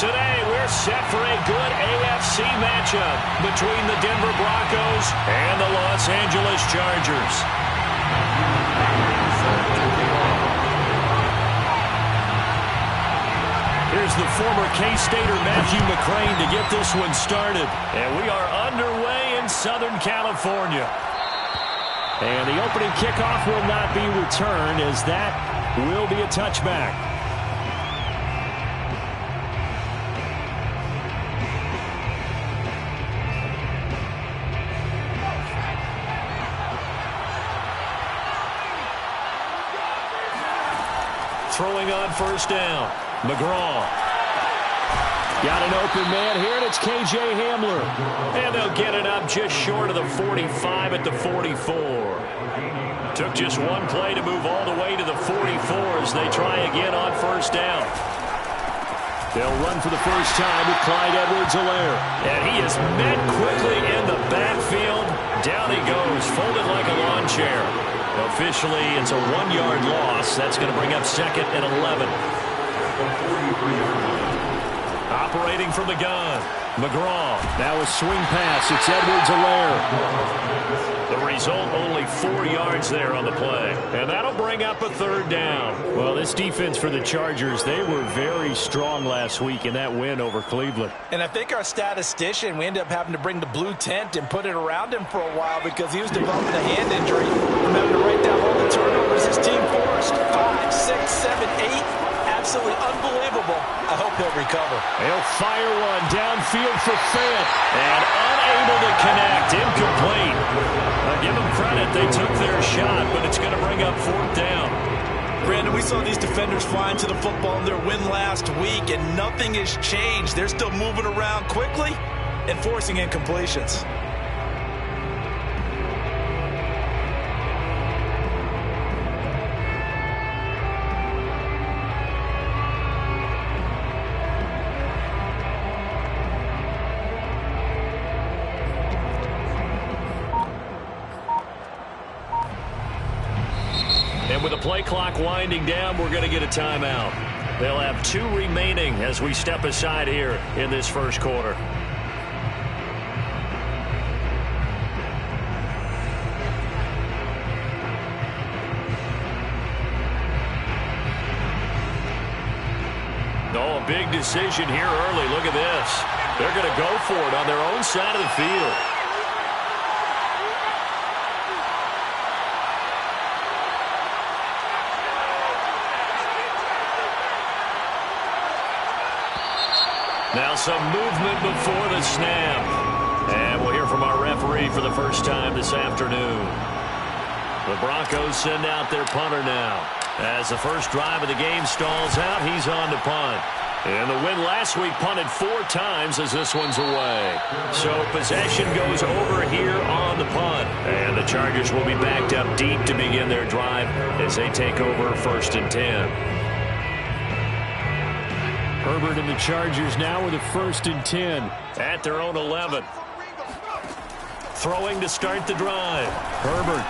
Today, we're set for a good AFC matchup between the Denver Broncos and the Los Angeles Chargers. Here's the former K-Stater Matthew McCrane to get this one started. And we are underway in Southern California. And the opening kickoff will not be returned, as that will be a touchback. Throwing on first down. McGraw. Got an open man here, and it's K.J. Hamler. And they'll get it up just short of the 45 at the 44. Took just one play to move all the way to the 44 as they try again on first down. They'll run for the first time with Clyde Edwards-Helaire. And he is met quickly in the backfield. Down he goes, folded like a lawn chair. Officially, it's a 1-yard loss. That's going to bring up second and 11. Operating from the gun, McGraw. Now a swing pass. It's Edwards-Helaire. The result, only 4 yards there on the play. And that'll bring up a third down. Well, this defense for the Chargers, they were very strong last week in that win over Cleveland. And I think our statistician, we ended up having to bring the blue tent and put it around him for a while because he was developing a hand injury from having to write down all the turnovers his team forced. 5, 6, 7, 8. Absolutely unbelievable. I hope he'll recover. He'll fire one downfield for Fant. And unable to connect. Incomplete. I'll give them credit. They took their shot, but it's going to bring up fourth down. Brandon, we saw these defenders flying to the football in their win last week, and nothing has changed. They're still moving around quickly and forcing incompletions. With the play clock winding down, we're going to get a timeout. They'll have 2 remaining as we step aside here in this first quarter. Oh, a big decision here early. Look at this. They're going to go for it on their own side of the field. Now some movement before the snap. And we'll hear from our referee for the first time this afternoon. The Broncos send out their punter now. As the first drive of the game stalls out, he's on to punt. And the win last week punted 4 times as this one's away. So possession goes over here on the punt. And the Chargers will be backed up deep to begin their drive as they take over first and 10. Herbert and the Chargers now with a first and 10 at their own 11. Throwing to start the drive. Herbert.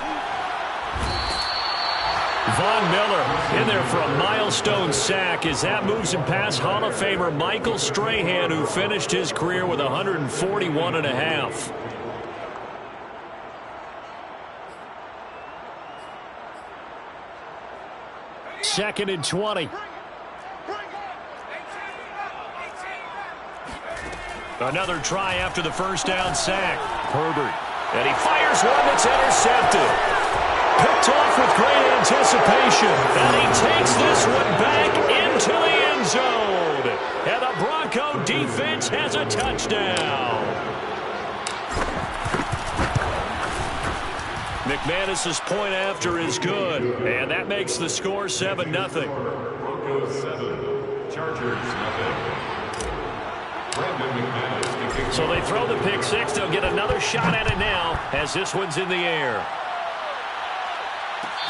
Von Miller in there for a milestone sack as that moves him past Hall of Famer Michael Strahan, who finished his career with 141.5. Second and 20. Another try after the first down sack. Herbert. And he fires one that's intercepted. Picked off with great anticipation. And he takes this one back into the end zone. And the Bronco defense has a touchdown. McManus's point after is good. And that makes the score 7-0. Broncos 7, Chargers 0. So they throw the pick six. They'll get another shot at it now as this one's in the air.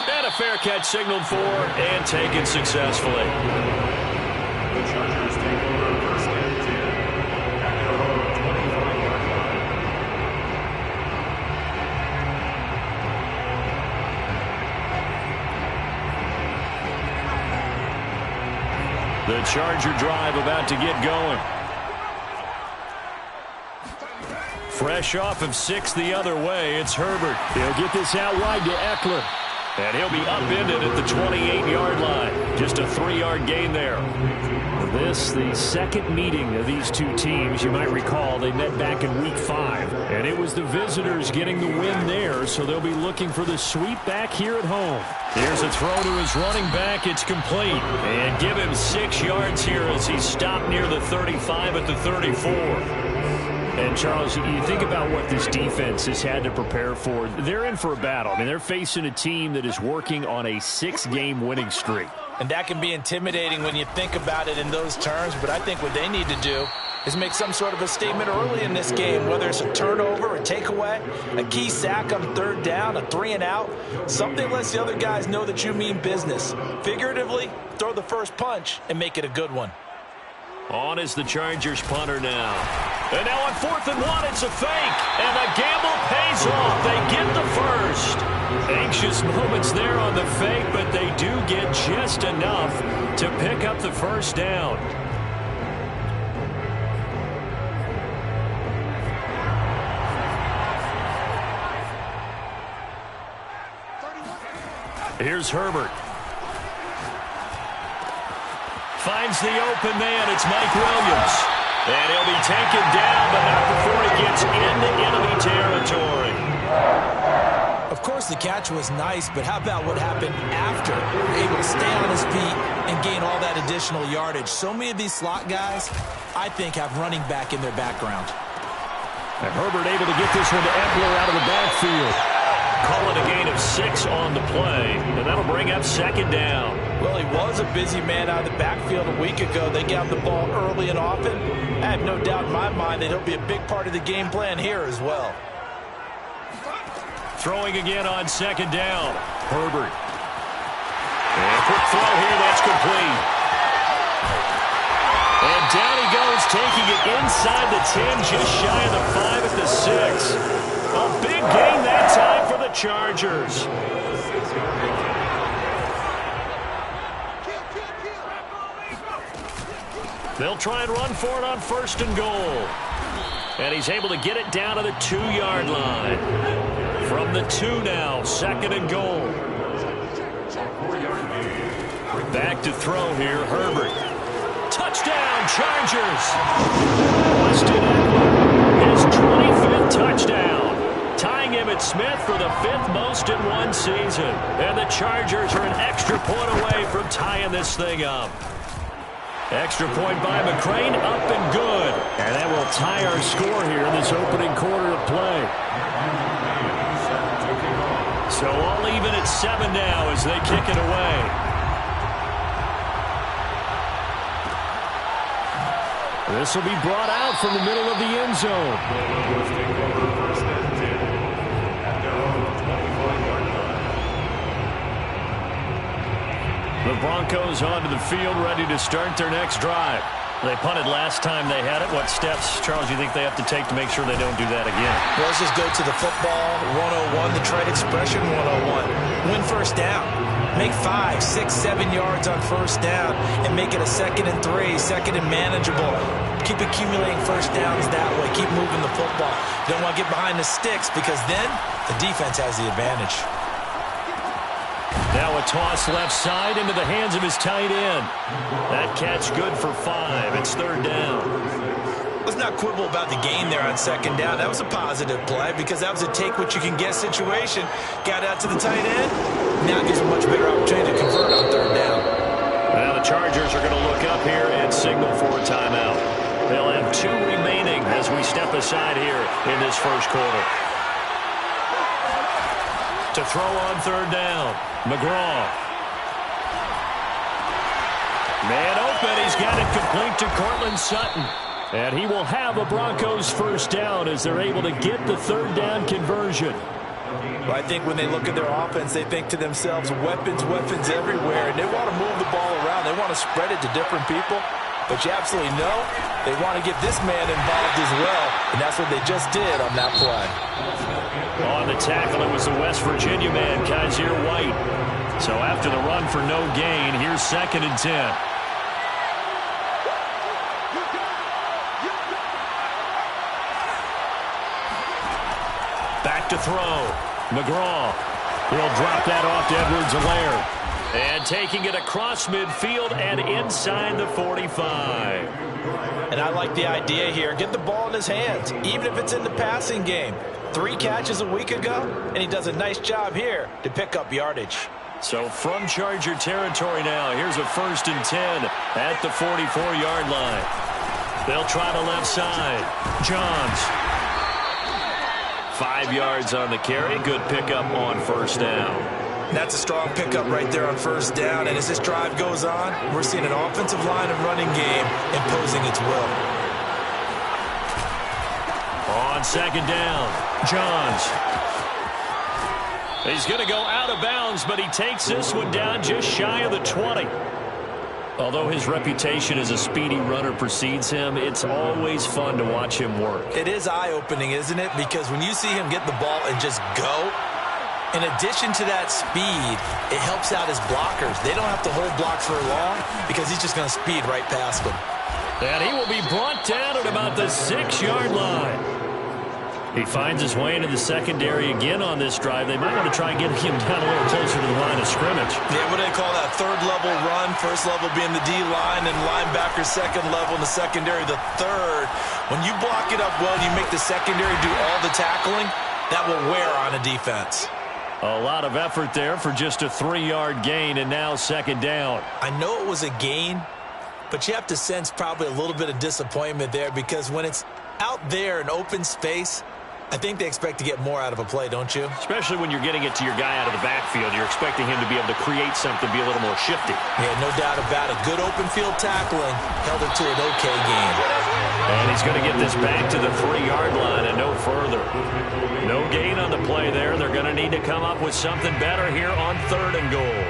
And a fair catch signaled for and taken successfully. The Chargers take over first and 10 at their own 25-yard line. The Charger drive about to get going. Fresh off of 6 the other way, it's Herbert. He'll get this out wide to Eckler. And he'll be upended at the 28-yard line. Just a 3-yard gain there. This, the second meeting of these two teams. You might recall they met back in Week 5. And it was the visitors getting the win there, so they'll be looking for the sweep back here at home. Here's a throw to his running back. It's complete. And give him 6 yards here as he's stopped near the 35 at the 34. And, Charles, you think about what this defense has had to prepare for. They're in for a battle. I mean, they're facing a team that is working on a 6-game winning streak. And that can be intimidating when you think about it in those terms. But I think what they need to do is make some sort of a statement early in this game, whether it's a turnover, a takeaway, a key sack on 3rd down, a 3-and-out. Something lets the other guys know that you mean business. Figuratively, throw the first punch and make it a good one. On is the Chargers punter now. And now on 4th and 1, it's a fake. And the gamble pays off. They get the first. Anxious moments there on the fake, but they do get just enough to pick up the first down. Here's Herbert. Finds the open man. It's Mike Williams. And he'll be taken down, but not before he gets into enemy territory. Of course, the catch was nice, but how about what happened after? Able to stay on his feet and gain all that additional yardage. So many of these slot guys, I think, have running back in their background. And Herbert able to get this one to Eckler out of the backfield. Call it a gain of 6 on the play, and that'll bring up 2nd down. Well, he was a busy man out of the backfield a week ago. They got the ball early and often. I have no doubt in my mind that he'll be a big part of the game plan here as well. Throwing again on 2nd down. Herbert. And quick throw here, that's complete. And down he goes, taking it inside the 10, just shy of the 5 at the 6. A big gain that time for the Chargers. They'll try and run for it on 1st and goal. And he's able to get it down to the 2-yard line. From the 2 now, 2nd and goal. Back to throw here, Herbert. Touchdown, Chargers. Austin Eckler, his 25th touchdown. Tying Emmitt Smith for the 5th most in one season. And the Chargers are an extra point away from tying this thing up. Extra point by McCrane, up and good. And that will tie our score here in this opening quarter of play. So all even at 7 now as they kick it away. This will be brought out from the middle of the end zone. The Broncos onto the field, ready to start their next drive. They punted last time they had it. What steps, Charles, do you think they have to take to make sure they don't do that again? Well, let's just go to the football 101, the trade expression 101. Win 1st down. Make 5, 6, 7 yards on 1st down and make it a 2nd and 3, 2nd and manageable. Keep accumulating 1st downs that way. Keep moving the football. You don't want to get behind the sticks because then the defense has the advantage. Now a toss left side into the hands of his tight end. That catch good for 5. It's 3rd down. Let's not quibble about the gain there on 2nd down. That was a positive play because that was a take-what-you-can-get situation. Got out to the tight end. Now it gives a much bigger opportunity to convert on 3rd down. Now the Chargers are going to look up here and signal for a timeout. They'll have 2 remaining as we step aside here in this 1st quarter. To throw on 3rd down, McGraw. Man open, he's got it complete to Cortland Sutton. And he will have a Broncos 1st down as they're able to get the 3rd down conversion. Well, I think when they look at their offense, they think to themselves, weapons, weapons everywhere. And they want to move the ball around. They want to spread it to different people. But you absolutely know they want to get this man involved as well. And that's what they just did on that play. On the tackle, it was the West Virginia man, Kaiser White. So after the run for no gain, here's 2nd and 10. back to throw. McGraw. He'll drop that off to Edwards-Helaire. And taking it across midfield and inside the 45. And I like the idea here. Get the ball in his hands, even if it's in the passing game. 3 catches a week ago, and he does a nice job here to pick up yardage. So from Charger territory now, here's a 1st and 10 at the 44-yard line. They'll try the left side. Johns. 5 yards on the carry. Good pickup on 1st down. That's a strong pickup right there on 1st down. And as this drive goes on, we're seeing an offensive line and running game imposing its will. On 2nd down, Johns. He's going to go out of bounds, but he takes this one down just shy of the 20. Although his reputation as a speedy runner precedes him, it's always fun to watch him work. It is eye-opening, isn't it? Because when you see him get the ball and just go, in addition to that speed, it helps out his blockers. They don't have to hold block for long because he's just going to speed right past them. And he will be brought down at about the 6-yard line. He finds his way into the secondary again on this drive. They might want to try and get him down a little closer to the line of scrimmage. Yeah, what do they call that? 3rd level run. 1st level being the D-line and linebacker 2nd level, and the secondary the 3rd. When you block it up well and you make the secondary do all the tackling, that will wear on a defense. A lot of effort there for just a 3-yard gain, and now 2nd down. I know it was a gain, but you have to sense probably a little bit of disappointment there because when it's out there in open space, I think they expect to get more out of a play, don't you? Especially when you're getting it to your guy out of the backfield. You're expecting him to be able to create something, be a little more shifty. Yeah, no doubt about it. Good open field tackling held it to an okay game. And he's going to get this back to the 3-yard line and no further. No gain on the play there. They're going to need to come up with something better here on 3rd and goal.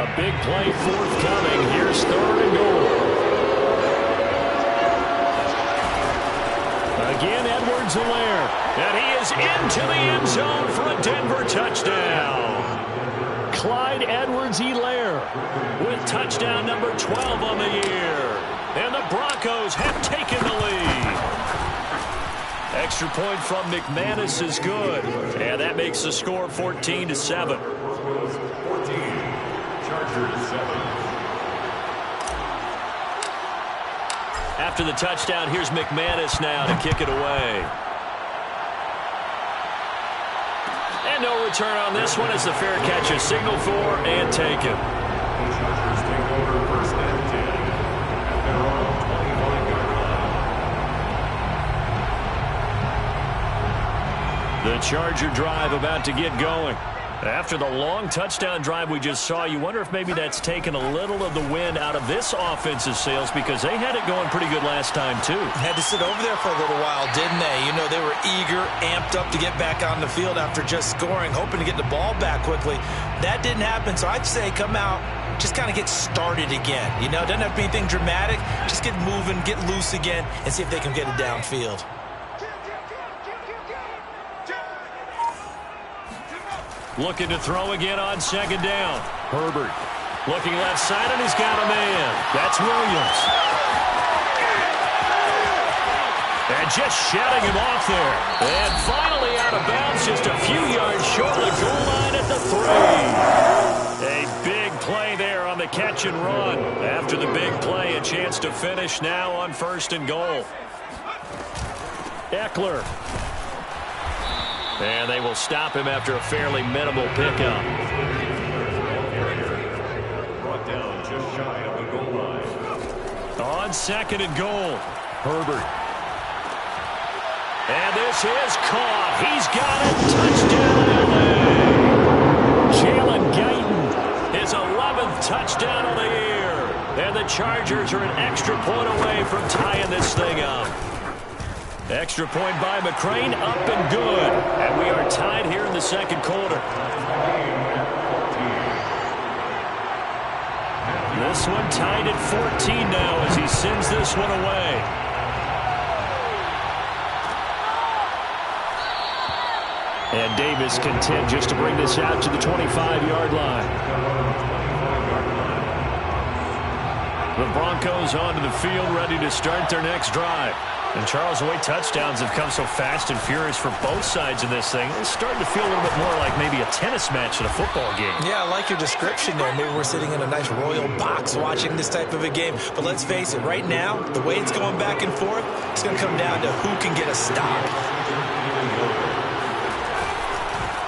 A big play forthcoming. Here's 3rd and goal. Again, Edwards-Helaire. And he is into the end zone for a Denver touchdown. Clyde Edwards-Helaire with touchdown number 12 on the year. And the Broncos have taken the lead. Extra point from McManus is good. And that makes the score 14-7. 14. Chargers 7. After the touchdown, here's McManus now to kick it away. And no return on this one as the fair catch is signaled for and taken. The Chargers take over 1st and 10 at their own 25-yard line. The Charger drive about to get going. After the long touchdown drive we just saw, you wonder if maybe that's taken a little of the wind out of this offensive sails because they had it going pretty good last time, too. Had to sit over there for a little while, didn't they? You know, they were eager, amped up to get back on the field after just scoring, hoping to get the ball back quickly. That didn't happen, so I'd say come out, just kind of get started again. You know, it doesn't have to be anything dramatic. Just get moving, get loose again, and see if they can get it downfield. Looking to throw again on 2nd down. Herbert looking left side, and he's got a man. That's Williams. And just shutting him off there. And finally out of bounds, just a few yards short of the goal line at the 3. A big play there on the catch and run. After the big play, a chance to finish now on 1st and goal. Eckler. And they will stop him after a fairly minimal pickup. Brought down just shy of the goal line. On 2nd and goal, Herbert. And this is caught. He's got it. Touchdown, LA. Jalen Guyton, his 11th touchdown of the year. And the Chargers are an extra point away from tying this thing up. Extra point by McCrane, up and good. And we are tied here in the 2nd quarter. This one tied at 14 now as he sends this one away. And Davis content just to bring this out to the 25-yard line. The Broncos onto the field ready to start their next drive. And Charles, the way touchdowns have come so fast and furious for both sides of this thing, it's starting to feel a little bit more like maybe a tennis match in a football game. Yeah, I like your description there. Maybe we're sitting in a nice royal box watching this type of a game. But let's face it, right now, the way it's going back and forth, it's going to come down to who can get a stop.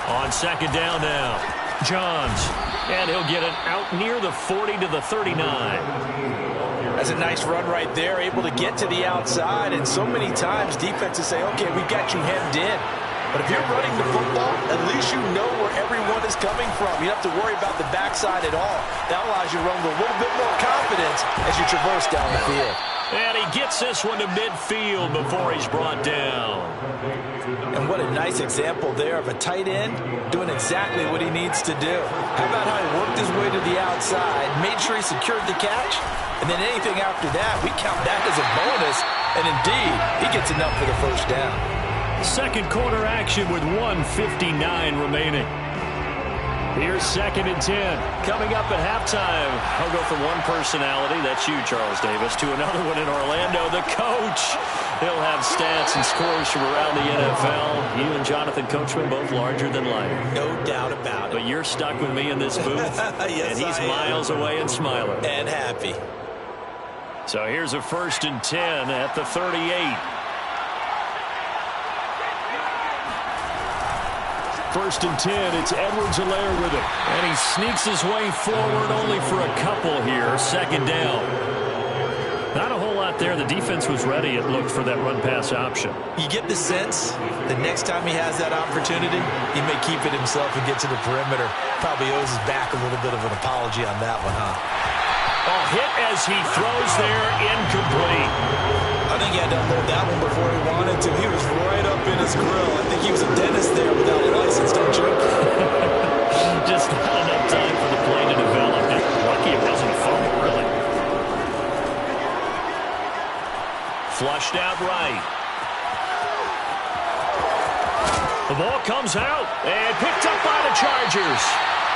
On second down now, Johns. And he'll get it out near the 40 to the 39. That's a nice run right there, able to get to the outside. And so many times defenses say, okay, we got you hemmed in. But if you're running the football, at least you know where everyone is coming from. You don't have to worry about the backside at all. That allows you to run with a little bit more confidence as you traverse down the field. And he gets this one to midfield before he's brought down. And what a nice example there of a tight end doing exactly what he needs to do. How about how he worked his way to the outside, made sure he secured the catch, and then anything after that, we count that as a bonus. And indeed, he gets enough for the first down. Second quarter action with 1:59 remaining. Here's 2nd and 10. Coming up at halftime, I'll go from one personality, that's you, Charles Davis, to another one in Orlando, the coach. He'll have stats and scores from around the NFL. You and Jonathan Coachman both larger than life. No doubt about it. But you're stuck with me in this booth, yes, and he's miles away and smiling. And happy. So here's a 1st and 10 at the 38. 1st and 10, it's Edwards-Helaire with it. And he sneaks his way forward only for a couple here. 2nd down. Not a whole lot there. The defense was ready, it looked, for that run-pass option. You get the sense the next time he has that opportunity, he may keep it himself and get to the perimeter. Probably owes his back a little bit of an apology on that one, huh? A hit as he throws there, incomplete. I think he had to unload that one before he wanted to. He was right up in his grill. I think he was a dentist there without a license, don't you? Just not enough time for the play to develop. Lucky it wasn't a fumble, really. Flushed out right. The ball comes out and picked up by the Chargers.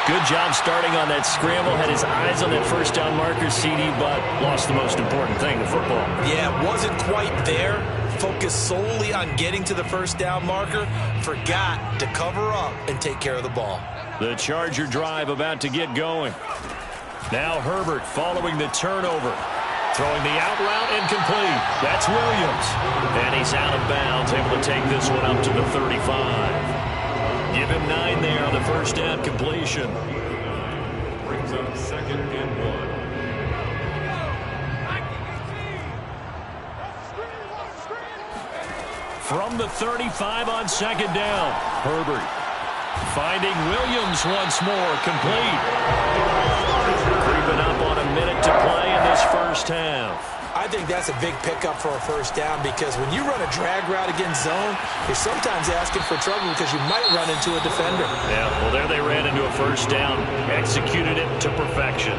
Good job starting on that scramble. Had his eyes on that first down marker, CD, but lost the most important thing, the football. Yeah, wasn't quite there. Focused solely on getting to the first down marker. Forgot to cover up and take care of the ball. The Charger drive about to get going. Now Herbert following the turnover. Throwing the out route incomplete. That's Williams. And he's out of bounds, able to take this one up to the 35. Give him 9 there on the first down completion. Brings up 2nd and 1. From the 35 on 2nd down. Herbert finding Williams once more. Complete. Creeping up on a minute to play in this first half. I think that's a big pickup for a first down because when you run a drag route against zone, you're sometimes asking for trouble because you might run into a defender. Yeah, well, there they ran into a first down. Executed it to perfection.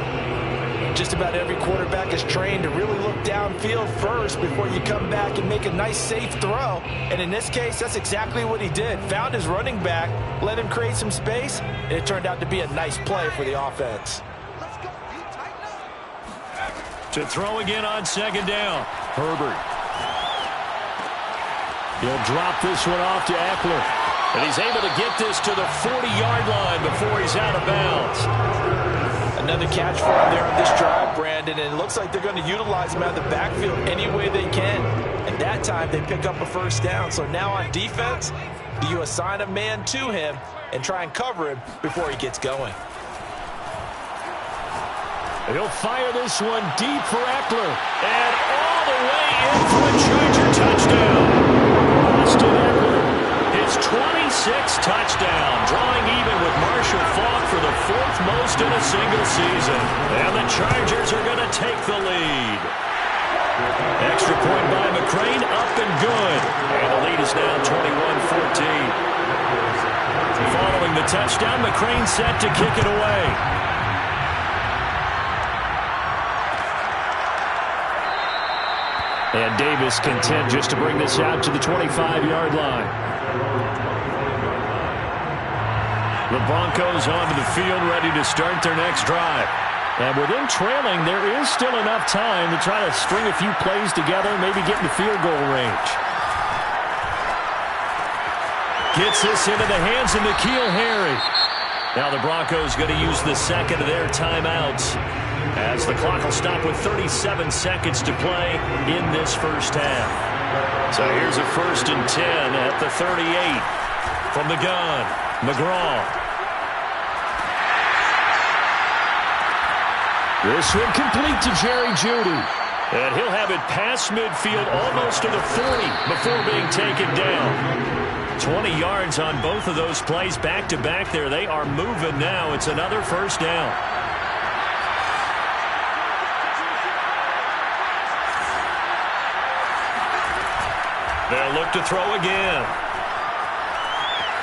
Just about every quarterback is trained to really look downfield first before you come back and make a nice, safe throw. And in this case, that's exactly what he did. Found his running back, let him create some space, and it turned out to be a nice play for the offense. To throw again on 2nd down. Herbert. He'll drop this one off to Eckler. And he's able to get this to the 40-yard line before he's out of bounds. Another catch for him there on this drive, Brandon, and it looks like they're going to utilize him out of the backfield any way they can. And that time they pick up a first down. So now on defense, do you assign a man to him and try and cover him before he gets going? He'll fire this one deep for Eckler. And all the way in for a Charger touchdown. Austin Eckler, his 26th touchdown, drawing even with Marshall Faulk for the 4th most in a single season. And the Chargers are going to take the lead. Extra point by McCrane, up and good. And the lead is now 21-14. Following the touchdown, McCrane set to kick it away. And Davis content just to bring this out to the 25-yard line. The Broncos onto the field ready to start their next drive. And with him trailing, there is still enough time to try to string a few plays together, maybe get in the field goal range. Gets this into the hands of N'Keal Harry. Now the Broncos going to use the second of their timeouts as the clock will stop with 37 seconds to play in this first half. So here's a 1st and 10 at the 38 from the gun. McGraw. This one complete to Jerry Jeudy. And he'll have it past midfield almost to the 40 before being taken down. 20 yards on both of those plays back-to-back there. They are moving now. It's another first down. They'll look to throw again.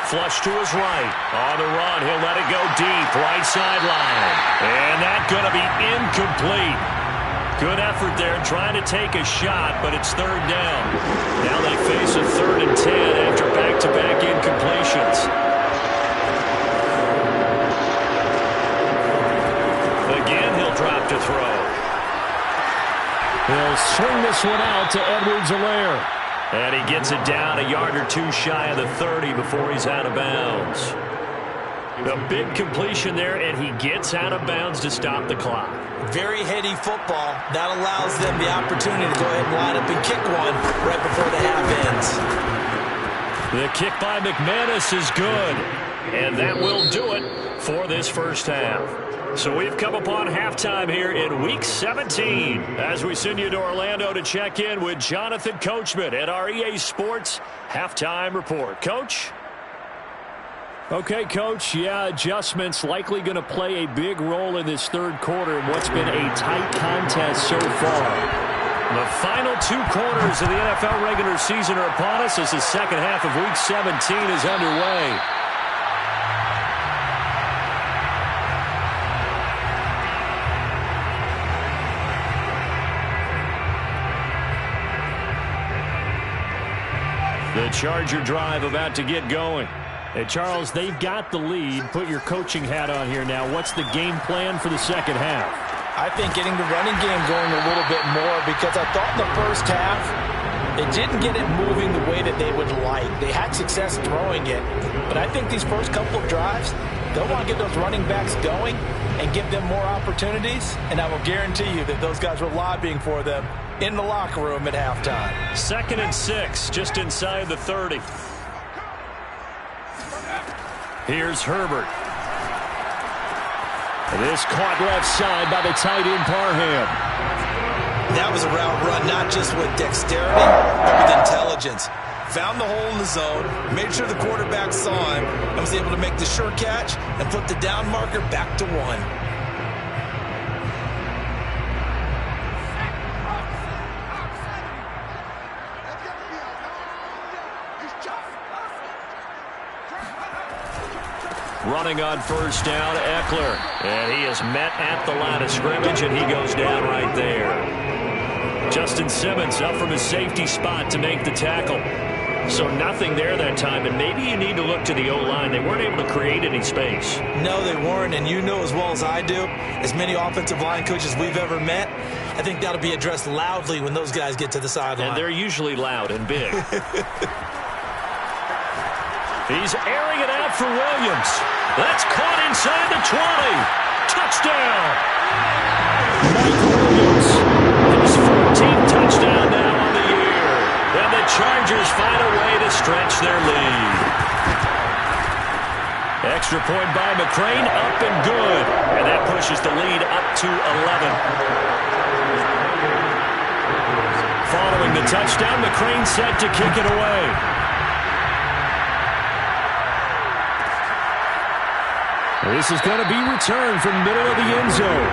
Flush to his right. On the run, he'll let it go deep. Right sideline. And that's going to be incomplete. Good effort there trying to take a shot, but it's 3rd down. Now they face a 3rd and 10 after back-to-back incompletions. Again, he'll drop to throw. He'll swing this one out to Edwards-Helaire. And he gets it down a yard or two shy of the 30 before he's out of bounds. A big completion there, and he gets out of bounds to stop the clock. Very heady football. That allows them the opportunity to go ahead and line up and kick one right before the half ends. The kick by McManus is good, and that will do it for this first half. So we've come upon halftime here in Week 17 as we send you to Orlando to check in with Jonathan Coachman at our EA Sports Halftime Report. Coach? Okay, Coach, yeah, adjustments likely going to play a big role in this 3rd quarter in what's been a tight contest so far. The final 2 quarters of the NFL regular season are upon us as the second half of Week 17 is underway. The Charger drive about to get going. Hey, Charles, they've got the lead. Put your coaching hat on here now. What's the game plan for the second half? I think getting the running game going a little bit more because I thought in the first half it didn't get it moving the way that they would like. They had success throwing it, but I think these first couple of drives, they'll want to get those running backs going and give them more opportunities, and I will guarantee you that those guys were lobbying for them in the locker room at halftime. 2nd and 6, just inside the 30. Here's Herbert. This caught left side by the tight end Parham. That was a route run, not just with dexterity, but with intelligence. Found the hole in the zone, made sure the quarterback saw him, and was able to make the sure catch and flip the down marker back to 1. Running on first down, Eckler. And he is met at the line of scrimmage, and he goes down right there. Justin Simmons up from his safety spot to make the tackle. So nothing there that time, and maybe you need to look to the O-line. They weren't able to create any space. No, they weren't, and you know as well as I do, as many offensive line coaches we've ever met, I think that'll be addressed loudly when those guys get to the sideline. And they're usually loud and big. He's airing it out for Williams. That's caught inside the 20. Touchdown. Mike Williams. His 14th touchdown now on the year. And the Chargers find a way to stretch their lead. Extra point by McCrane, up and good. And that pushes the lead up to 11. Following the touchdown, McCrane set to kick it away. This is going to be returned from the middle of the end zone.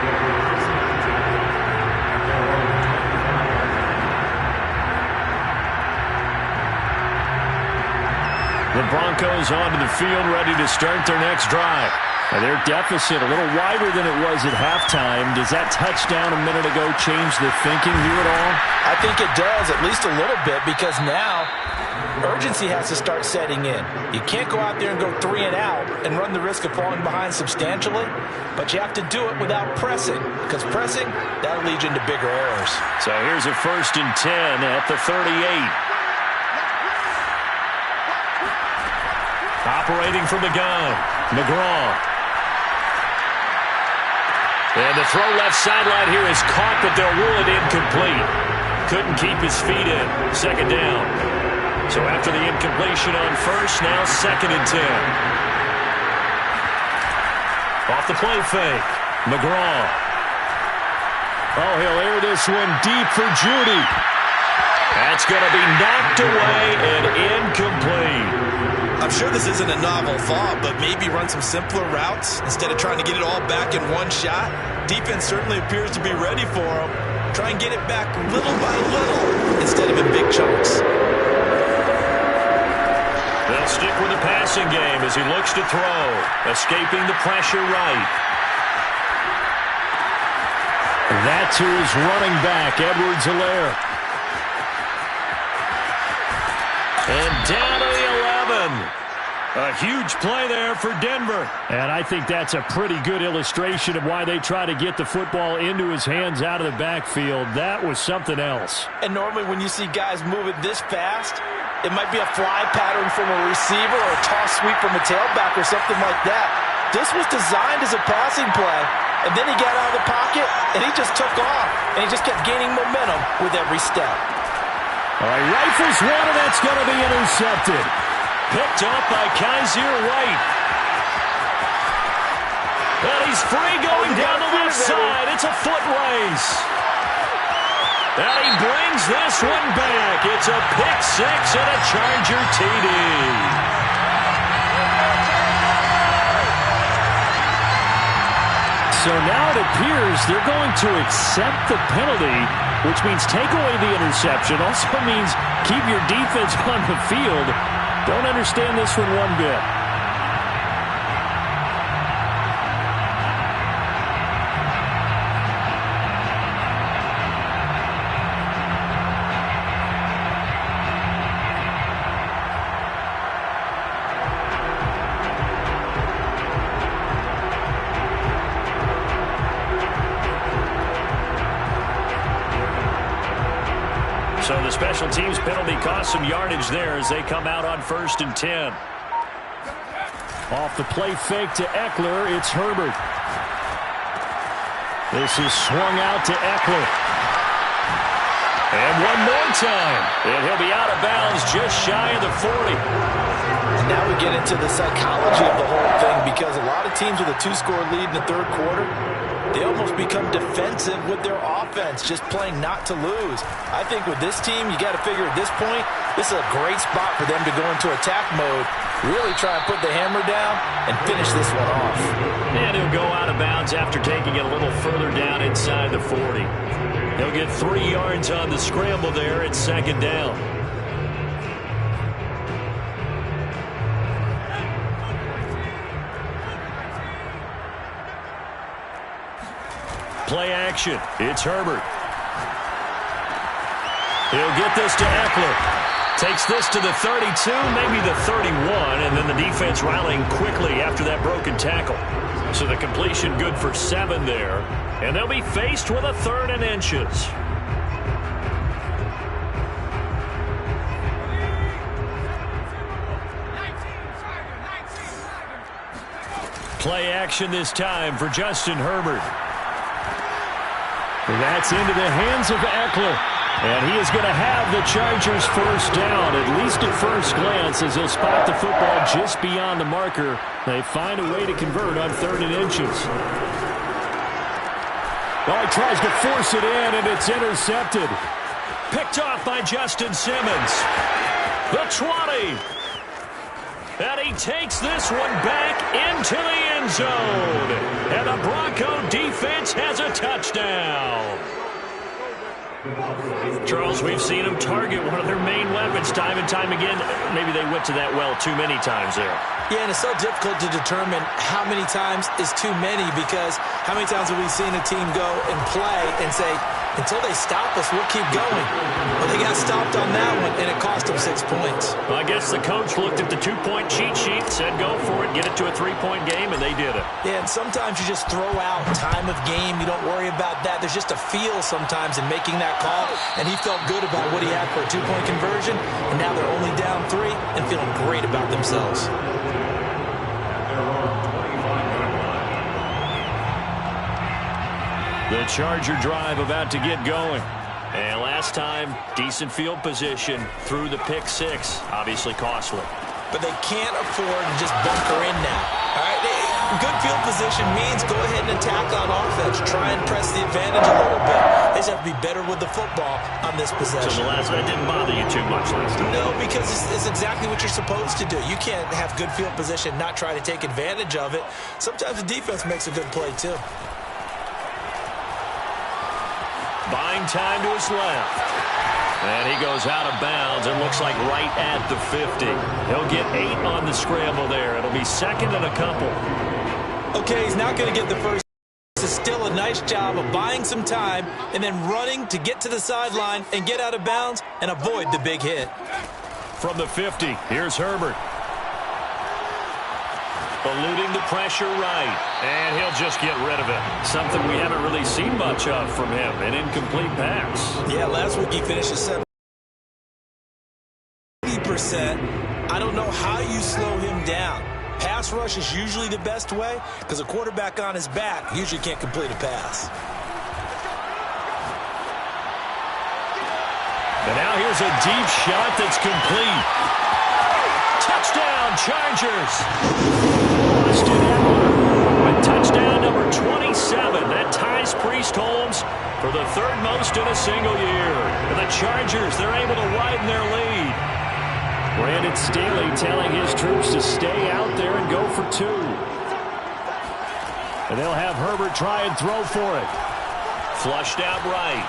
The Broncos onto the field, ready to start their next drive. Now their deficit a little wider than it was at halftime. Does that touchdown a minute ago change the thinking here at all? I think it does, at least a little bit, because now urgency has to start setting in. You can't go out there and go 3 and out and run the risk of falling behind substantially, but you have to do it without pressing, because pressing, that'll lead you into bigger errors. So here's a 1st and 10 at the 38. Operating from the gun, McGraw. And the throw left sideline here is caught, but they'll rule it incomplete. Couldn't keep his feet in. 2nd down. So after the incompletion on 1st, now 2nd and 10. Off the play fake. McGraw. Oh, he'll air this one deep for Judy. That's going to be knocked away and incomplete. I'm sure this isn't a novel thought, but maybe run some simpler routes instead of trying to get it all back in one shot. Defense certainly appears to be ready for him. Try and get it back little by little instead of in big chunks. They'll stick with the passing game as he looks to throw, escaping the pressure right. That to his running back, Edwards-Helaire. And down to the 11. A huge play there for Denver. And I think that's a pretty good illustration of why they try to get the football into his hands out of the backfield. That was something else. And normally when you see guys move it this fast, it might be a fly pattern from a receiver or a toss sweep from a tailback or something like that. This was designed as a passing play, and then he got out of the pocket, and he just took off, and he just kept gaining momentum with every step. All right, rifles one, and that's going to be intercepted. Picked up by Kaiser White. And he's free going down the left side. It's a foot race. And he brings this one back. It's a pick six and a Charger TD. So now it appears they're going to accept the penalty, which means take away the interception. Also means keep your defense on the field. Don't understand this one one bit. So the special teams penalty cost some yardage there as they come out on 1st and 10. Off the play fake to Eckler, it's Herbert. This is swung out to Eckler. And one more time. And he'll be out of bounds just shy of the 40. Now we get into the psychology of the whole thing, because a lot of teams with a 2-score lead in the 3rd quarter, they almost become defensive with their offense, just playing not to lose. I think with this team, you got to figure at this point, this is a great spot for them to go into attack mode, really try and put the hammer down and finish this one off. And he'll go out of bounds after taking it a little further down inside the 40. He'll get 3 yards on the scramble there at 2nd down. Play action. It's Herbert. He'll get this to Eckler. Takes this to the 32, maybe the 31, and then the defense rallying quickly after that broken tackle. So the completion good for 7 there. And they'll be faced with a 3rd and inches. Play action this time for Justin Herbert. That's into the hands of Eckler. And he is going to have the Chargers 1st down, at least at first glance, as he'll spot the football just beyond the marker. They find a way to convert on 3rd and inches. Well, he tries to force it in, and it's intercepted. Picked off by Justin Simmons. The 20. And he takes this one back into the end zone. And the Bronco defense has a touchdown. Charles, we've seen them target one of their main weapons time and time again. Maybe they went to that well too many times there. Yeah, and it's so difficult to determine how many times is too many, because how many times have we seen a team go and play and say, Until they stop us, we'll keep going. Well, they got stopped on that one, and it cost them 6 points. Well, I guess the coach looked at the 2-point cheat sheet, said go for it, get it to a 3-point game, and they did it. Yeah, and sometimes you just throw out time of game. You don't worry about that. There's just a feel sometimes in making that call, and he felt good about what he had for a 2-point conversion, and now they're only down 3 and feeling great about themselves. The Charger drive about to get going. And last time, decent field position through the pick 6. Obviously costly. But they can't afford to just bunker in now. All right, good field position means go ahead and attack on offense. Try and press the advantage a little bit. They just have to be better with the football on this possession. So the last one didn't bother you too much last time? No, because it's exactly what you're supposed to do. You can't have good field position, not try to take advantage of it. Sometimes the defense makes a good play, too. Buying time to his left. And he goes out of bounds and looks like right at the 50. He'll get 8 on the scramble there. It'll be second and a couple. Okay, he's not going to get the first. This is still a nice job of buying some time and then running to get to the sideline and get out of bounds and avoid the big hit. From the 50, here's Herbert. Eluding the pressure right, and he'll just get rid of it. Something we haven't really seen much of from him, an incomplete pass. Yeah, last week he finished at 70%. I don't know how you slow him down. Pass rush is usually the best way because a quarterback on his back usually can't complete a pass. And now here's a deep shot that's complete. Touchdown, Chargers. Austin Eckler with touchdown number 27. That ties Priest Holmes for the 3rd most in a single year. And the Chargers, they're able to widen their lead. Brandon Staley telling his troops to stay out there and go for 2. And they'll have Herbert try and throw for it. Flushed out right.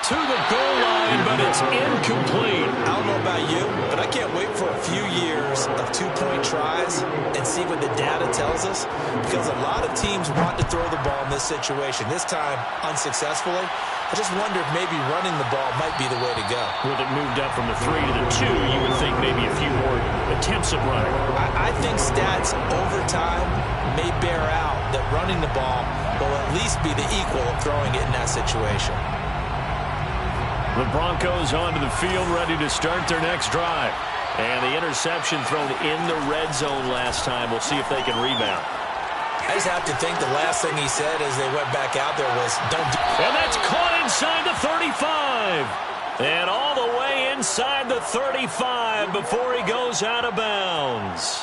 To the goal line, but it's incomplete. I don't know about you, but I can't wait for a few years of 2-point tries and see what the data tells us, because a lot of teams want to throw the ball in this situation. This time, unsuccessfully. I just wonder if maybe running the ball might be the way to go. With it moved up from the 3 to the 2, you would think maybe a few more attempts at running. I think stats over time may bear out that running the ball will at least be the equal of throwing it in that situation. The Broncos onto the field, ready to start their next drive. And the interception thrown in the red zone last time. We'll see if they can rebound. I just have to think the last thing he said as they went back out there was, don't do. And that's caught inside the 35. And all the way inside the 35 before he goes out of bounds.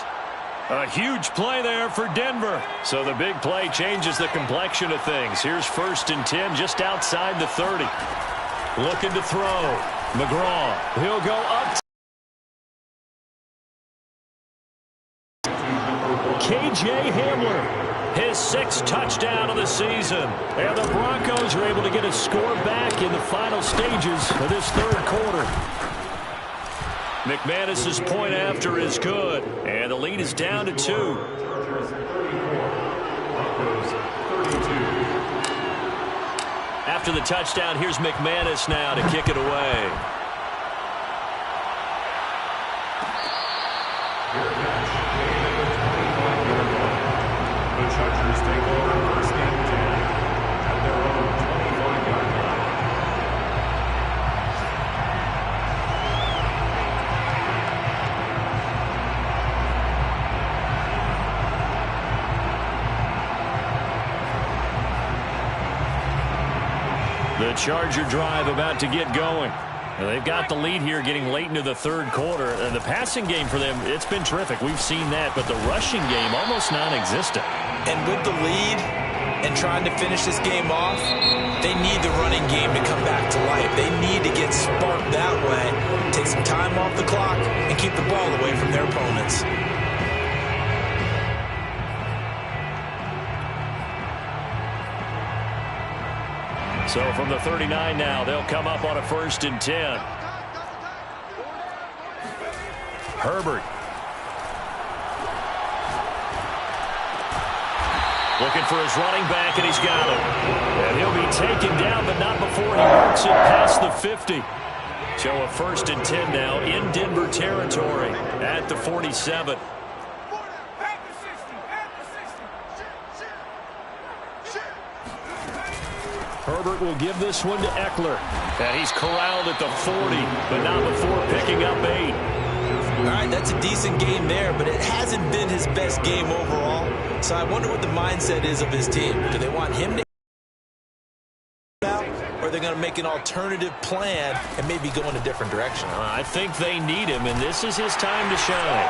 A huge play there for Denver. So the big play changes the complexion of things. Here's 1st and 10 just outside the 30. Looking to throw. McGraw. He'll go up. KJ Hamler. His 6th touchdown of the season. And the Broncos are able to get a score back in the final stages of this 3rd quarter. McManus's point after is good. And the lead is down to 2. After the touchdown, here's McManus now to kick it away. The Chargers take over 1st and 10 at their own 25-yard line. The Charger drive about to get going. Well, they've got the lead here getting late into the 3rd quarter. And the passing game for them, it's been terrific. We've seen that. But the rushing game, almost non-existent. And with the lead and trying to finish this game off, they need the running game to come back to life. They need to get sparked that way, take some time off the clock, and keep the ball away from their opponents. So from the 39 now, they'll come up on a 1st and 10. Herbert. Looking for his running back, and he's got him. And he'll be taken down, but not before he works it past the 50. So a 1st and 10 now in Denver territory at the 47. Herbert will give this one to Eckler. And he's corralled at the 40, but not before picking up 8. All right, that's a decent game there, but it hasn't been his best game overall. So I wonder what the mindset is of his team. Do they want him to out, or are they going to make an alternative plan and maybe go in a different direction? I think they need him, and this is his time to shine.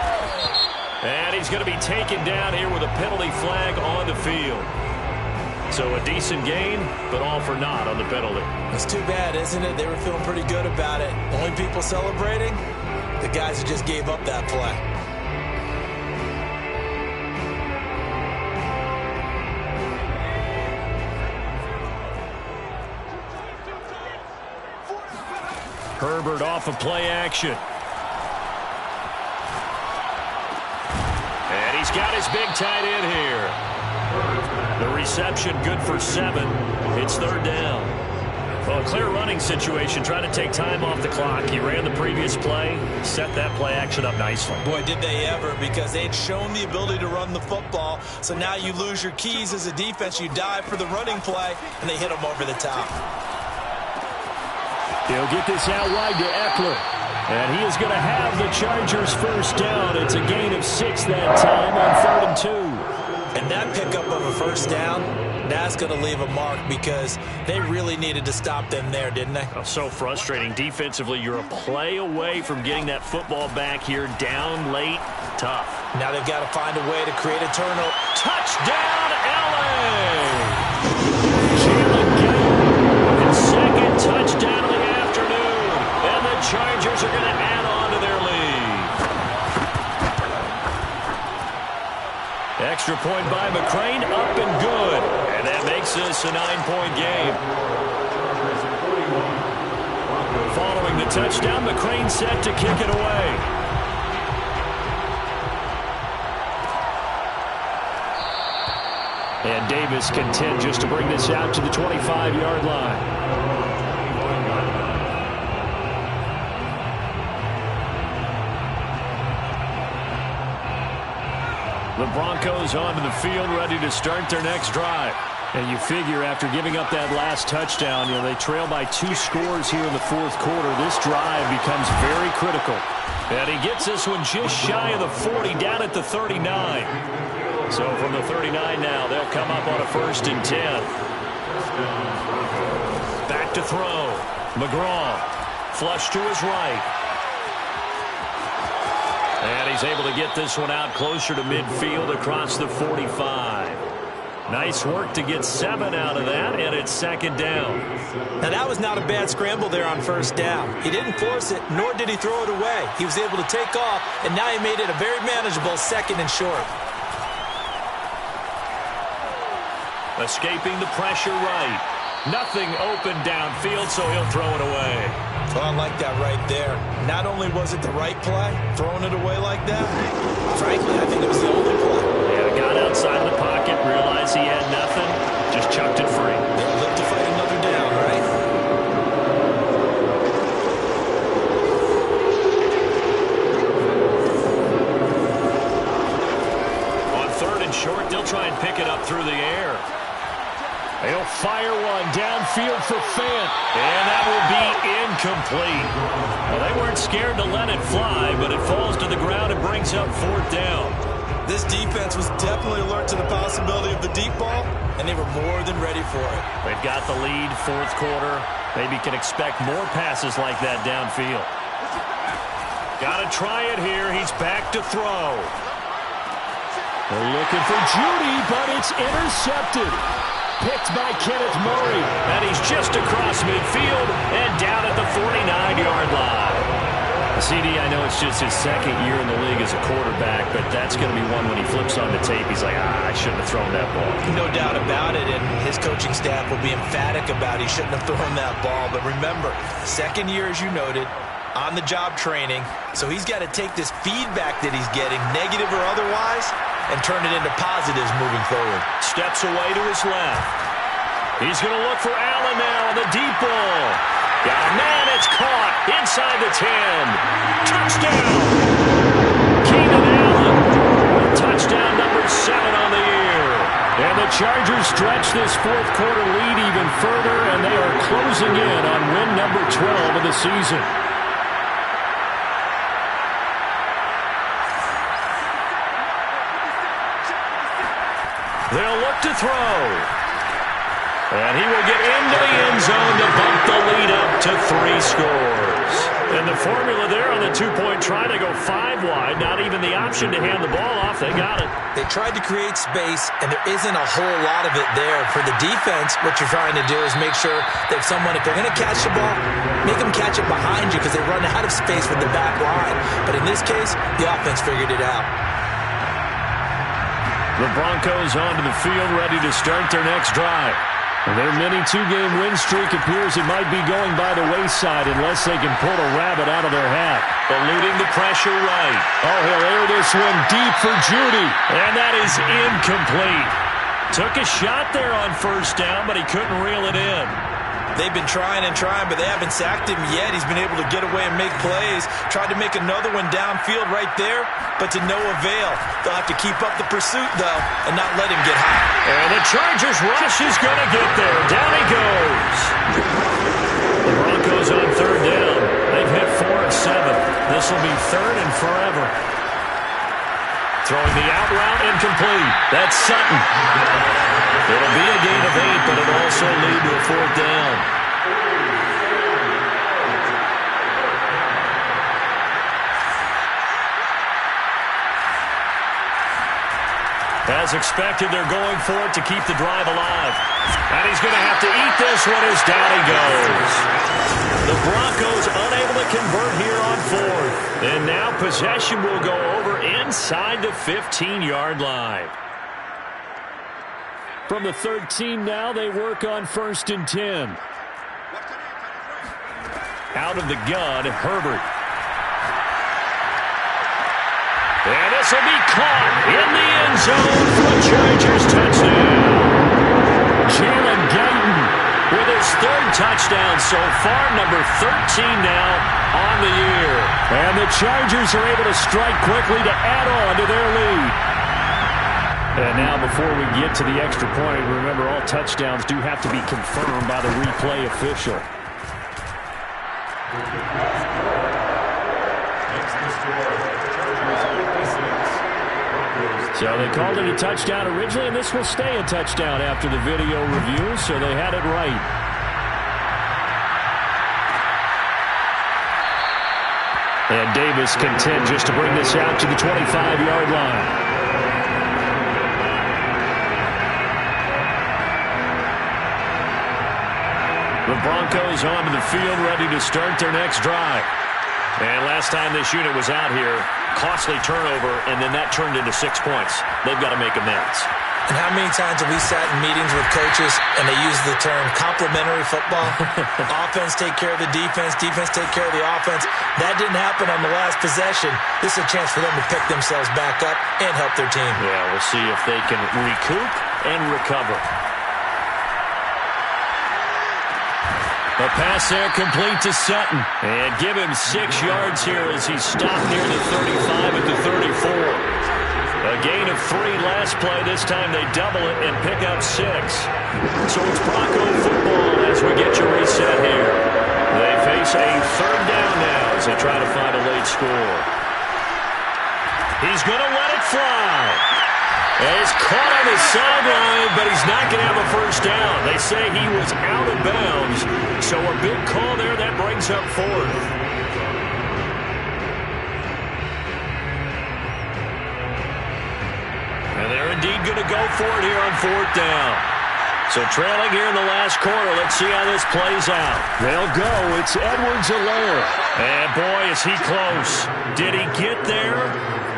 And he's going to be taken down here with a penalty flag on the field. So a decent game, but all for naught on the penalty. It's too bad, isn't it? They were feeling pretty good about it. Only people celebrating? The guys who just gave up that play. Herbert off of play action. And he's got his big tight end here. The reception good for 7. It's 3rd down. Well, a clear running situation, trying to take time off the clock. He ran the previous play, set that play action up nicely. Boy, did they ever, because they'd shown the ability to run the football. So now you lose your keys as a defense. You dive for the running play, and they hit them over the top. He'll get this out wide to Eckler. And he is going to have the Chargers 1st down. It's a gain of 6 that time on 3rd and 2. And that pickup of a 1st down, that's going to leave a mark because they really needed to stop them there, didn't they? Oh, so frustrating. Defensively, you're a play away from getting that football back here. Down late, tough. Now they've got to find a way to create a turnover. Touchdown, L.A. Jalen Gillen, his 2nd touchdown of the afternoon. And the Chargers are going to add on to their lead. Extra point by McCrane, up and good. And that makes this a 9-point game. Following the touchdown, McCrane set to kick it away. And Davis content just to bring this out to the 25-yard line. The Broncos onto the field, ready to start their next drive. And you figure after giving up that last touchdown, they trail by 2 scores here in the 4th quarter. This drive becomes very critical. And he gets this one just shy of the 40, down at the 39. So from the 39 now, they'll come up on a 1st and 10. Back to throw. McGraw, flush to his right. And he's able to get this one out closer to midfield across the 45. Nice work to get 7 out of that, and it's 2nd down. Now, that was not a bad scramble there on 1st down. He didn't force it, nor did he throw it away. He was able to take off, and now he made it a very manageable 2nd and short. Escaping the pressure right. Nothing open downfield, so he'll throw it away. Well, I like that right there. Not only was it the right play, throwing it away like that, frankly, I think it was the only play. Yeah, got outside of the pocket, realized he had nothing, just chucked it free. They'll live to fight another down, right? On 3rd and short, they'll try and pick it up through the air. He'll fire one downfield for Fant, and that will be incomplete. Well, they weren't scared to let it fly, but it falls to the ground and brings up 4th down. This defense was definitely alert to the possibility of the deep ball, and they were more than ready for it. They've got the lead, 4th quarter. Maybe can expect more passes like that downfield. Got to try it here. He's back to throw. They're looking for Judy, but it's intercepted. Picked by Kenneth Murray, and he's just across midfield and down at the 49-yard line. CD, I know it's just his 2nd year in the league as a quarterback, but that's going to be one when he flips on the tape. He's like, I shouldn't have thrown that ball. No doubt about it, and his coaching staff will be emphatic about he shouldn't have thrown that ball. But remember, 2nd year, as you noted, on-the-job training, so he's got to take this feedback that he's getting, negative or otherwise, and turn it into positives moving forward. Steps away to his left. He's going to look for Allen now on the deep ball. Got a man, it's caught inside the 10. Touchdown! Keenan Allen with touchdown number 7 on the year. And the Chargers stretch this fourth quarter lead even further, and they are closing in on win number 12 of the season. They'll look to throw. And he will get into the end zone to bump the lead up to 3 scores. And the formula there on the two-point try to go 5 wide, not even the option to hand the ball off. They got it. They tried to create space, and there isn't a whole lot of it there. For the defense, what you're trying to do is make sure that someone, if they're going to catch the ball, make them catch it behind you because they run out of space with the back line. But in this case, the offense figured it out. The Broncos onto the field, ready to start their next drive. Their mini 2-game win streak appears it might be going by the wayside unless they can pull a rabbit out of their hat. Eluding the pressure right. Oh, he'll air this one deep for Judy. And that is incomplete. Took a shot there on first down, but he couldn't reel it in. They've been trying and trying, but they haven't sacked him yet. He's been able to get away and make plays. Tried to make another one downfield right there, but to no avail. They'll have to keep up the pursuit, though, and not let him get high. And the Chargers rush is going to get there. Down he goes. The Broncos on third down. They've hit 4 and 7. This will be third and forever. Throwing the out route incomplete. That's Sutton. It'll be a gain of 8, but it'll also lead to a 4th down. As expected, they're going for it to keep the drive alive. And he's going to have to eat this one as down he goes. The Broncos unable to convert here on 4th. And now possession will go over inside the 15-yard line. From the 13 now, they work on 1st and 10. Out of the gun, Herbert. And this will be caught in the end zone for a Chargers touchdown. Jalen Guyton with his 3rd touchdown so far, number 13 now on the year. And the Chargers are able to strike quickly to add on to their lead. And now before we get to the extra point, remember all touchdowns do have to be confirmed by the replay official. So they called it a touchdown originally, and this will stay a touchdown after the video review, so they had it right. And Davis content just to bring this out to the 25-yard line. The Broncos onto the field, ready to start their next drive. And last time this unit was out here, costly turnover, and then that turned into 6 points. They've got to make amends. And how many times have we sat in meetings with coaches and they use the term complementary football? Offense take care of the defense, defense take care of the offense. That didn't happen on the last possession. This is a chance for them to pick themselves back up and help their team. Yeah, we'll see if they can recoup and recover. A pass there complete to Sutton. And give him 6 yards here as he stopped near the 35 at the 34. A gain of 3 last play. This time they double it and pick up 6. So it's Bronco football as we get your reset here. They face a 3rd down now as they try to find a late score. He's going to let it fly. And he's caught on the sideline, but he's not going to have a 1st down. They say he was out of bounds. So a big call there that brings up 4th. And they're indeed going to go for it here on 4th down. So trailing here in the last quarter. Let's see how this plays out. They'll go. It's Edwards-Helaire. And boy, is he close. Did he get there?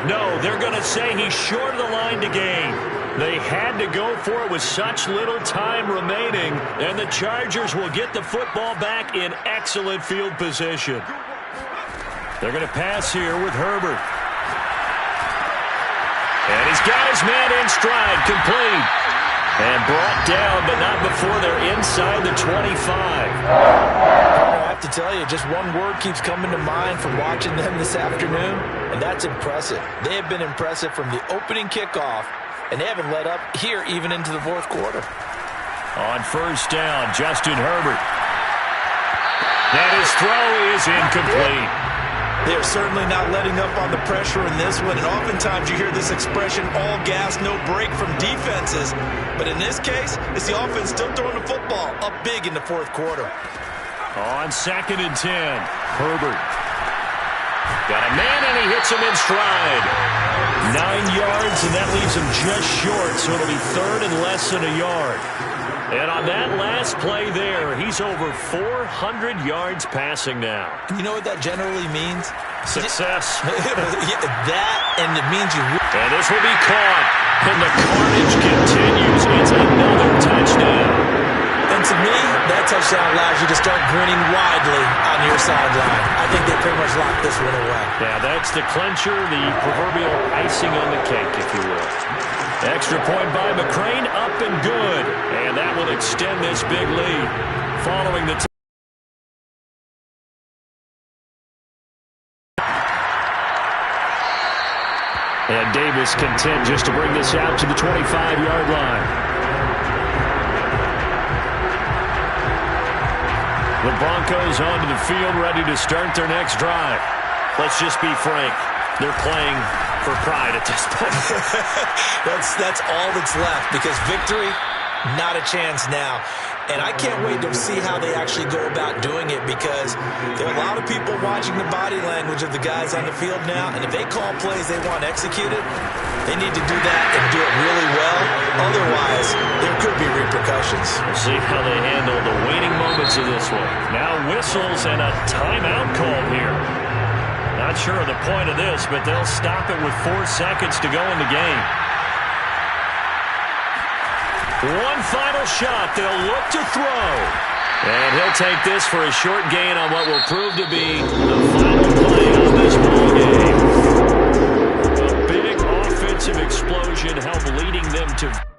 No, they're going to say he's short of the line to gain. They had to go for it with such little time remaining, and the Chargers will get the football back in excellent field position. They're going to pass here with Herbert. And he's got his man in stride, complete. And brought down, but not before they're inside the 25. I have to tell you, just one word keeps coming to mind from watching them this afternoon, and that's impressive. They have been impressive from the opening kickoff, and they haven't let up here even into the fourth quarter. On first down, Justin Herbert. And his throw is incomplete. They're certainly not letting up on the pressure in this one, and oftentimes you hear this expression, all gas, no break from defenses. But in this case, it's the offense still throwing the football up big in the fourth quarter. On 2nd and 10, Herbert. Got a man, and he hits him in stride. 9 yards, and that leaves him just short, so it'll be third and less than a yard. And on that last play there, he's over 400 yards passing now. You know what that generally means? Success. That, and it means you... And this will be caught. And the carnage continues. It's another touchdown. And to me, that touchdown allows you to start grinning widely on your sideline. I think they pretty much locked this one away. Yeah, that's the clincher, the proverbial icing on the cake, if you will. Extra point by McCrane, up and good. And that will extend this big lead. Following the and Davis content just to bring this out to the 25-yard line. The Broncos onto the field, ready to start their next drive. Let's just be frank. They're playing for pride at this point. That's all that's left, because victory, not a chance now. And I can't wait to see how they actually go about doing it, because there are a lot of people watching the body language of the guys on the field now, and if they call plays they want executed, they need to do that and do it really well. Otherwise, there could be repercussions. We'll see how they handle the waning moments of this one. Now whistles and a timeout call here. Not sure of the point of this, but they'll stop it with 4 seconds to go in the game. One final shot. They'll look to throw. And he'll take this for a short gain on what will prove to be the final play of this ball game. A big offensive explosion helped leading them to...